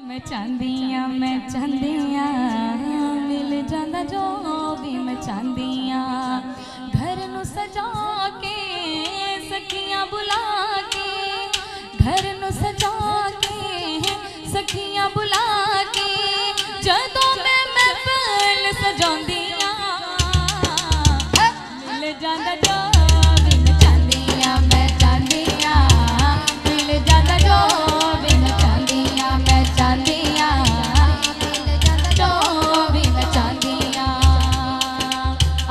मैं चाहदियाँ मिल जांदा जो भी मैं चाहदियाँ घर नू सजा के सखियाँ बुला के घर नू सजा के सखियाँ बुला के जदों मैं महफिल सजांदियाँ मिल जांदा जो भी मैं चाहदियाँ मिल जांदा जो भी मैं चाहदियाँ मिल जांदा जो भी मैं चाहदियाँ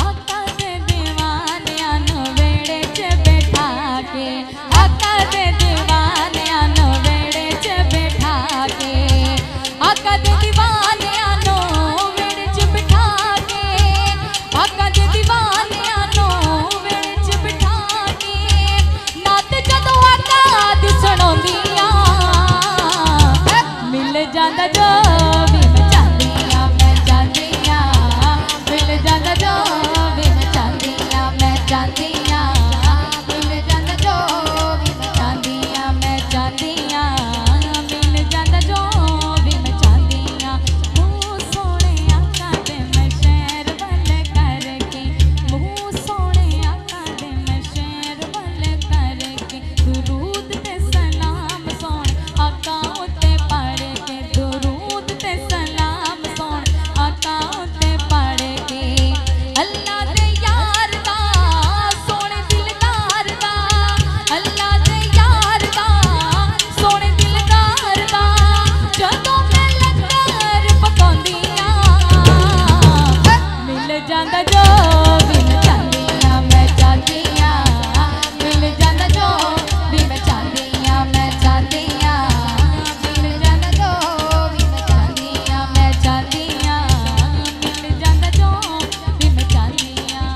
आका दे दीवानियां नू वेड़े च बैठा के आका दे दीवानियां नू वेड़े च बैठा के आका दे दीवानियां नू वेड़े च बैठा के आका दे दीवानियां नू वेड़े च बैठा के नात जदों आका दी सुणांदियां मिल जांदा जो भी मैं चाहदियां मिल जांदा जो भी मैं चाहदियां मिल जांदा जो भी मैं चाहदियां मिल जांदा जो भी मैं चाहदियां मुँह सोने आका दे मैं शहर वल करके मुँह सोने आका दे मैं शहर वल करके दुरूद ते सलाम सोन आका उत्ते पढ़ के दुरूद ते सलाम सोन आका उत्ते पढ़ के अल्लाह दे यार दा सोने दिलदार दा अल्लाह दे यार दा सोने दिलदार दा जदों मैं लंगर पकाउंदियां मिल जांदा जो भी मैं चाहदियां मिल जांदा जो भी मैं चाहदियां मिल जांदा जो भी मैं चाहदियां मिल जांदा जो भी मैं चाहदियां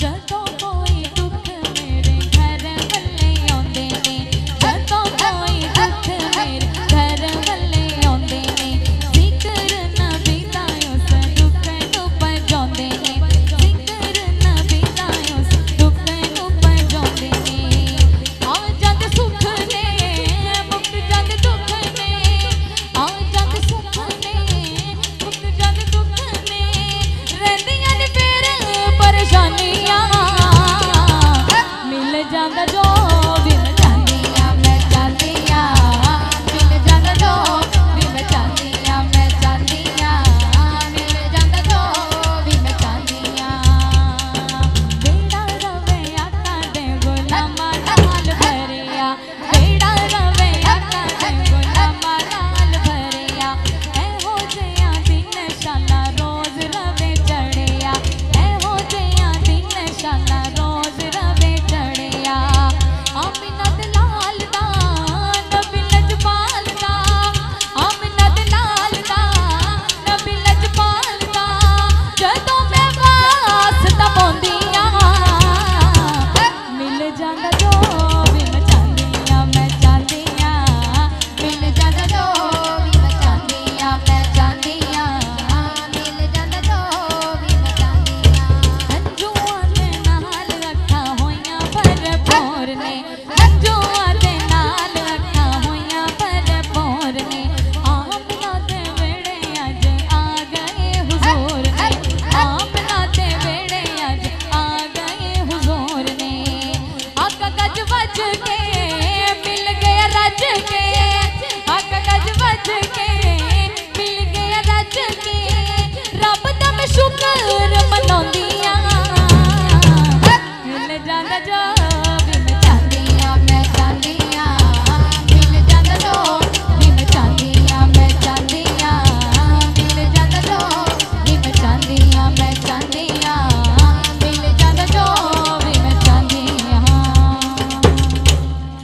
जदों कोई दुख मेरे घर वल्ले आउंदे ने जदों कोई दुख मेरे घर वल्ले आउंदे ने जिक्र नबी दा उस दुख नू पजाउंदे ने जिक्र नबी दा उस दुख नू पजाउंदे ने आ जांदे सुख ने मुक्त जांदे दुख ने आ जांदे सुख ने मुक्त जांदे दुख ने रहंदियां ने फिर परेशानियां मिल जांदा जो भी मैं चाहदियां मिल जांदा जो भी मैं चाहदियां मिल जांदा जो भी मैं चाहदियां बेड़ा रवे आका दे गुलामां नाल भरिया बेड़ा रवे आका दे गुलामां नाल भरिया एहो जिहां दिन शाला रोज रवे चढ़िया एहो जिहां दिन शाला रोज रवे चढ़िया आमिना दे लाल दा नबी लजपाल दा आमिना दे लाल दा नबी लजपाल दा जदों मैं वास्ता पाउंदियां मिल जांदा जो भी मैं चाहदियां मिल जांदा जो भी मैं चाहदियां मिल जांदा जो भी मैं चाहदियां अंजुआं दे नाल अखां होइयां भरपूर ने अंजुआं दे नाल अखां होइयां भरपूर ने आमना दे वेड़े अज आ गए हुजूर ने आमना दे वेड़े अज आ गए हुजूर ने आका गज वज के मिल गया रज के आका गज वज के मिल गया रज के रब दा मैं शुक्र मनाउंदियां मिल जांदा जो भी मैं चाहदियां मिल जांदा जो भी मैं चाहदियां मिल जांदा जो भी मैं चाहदियां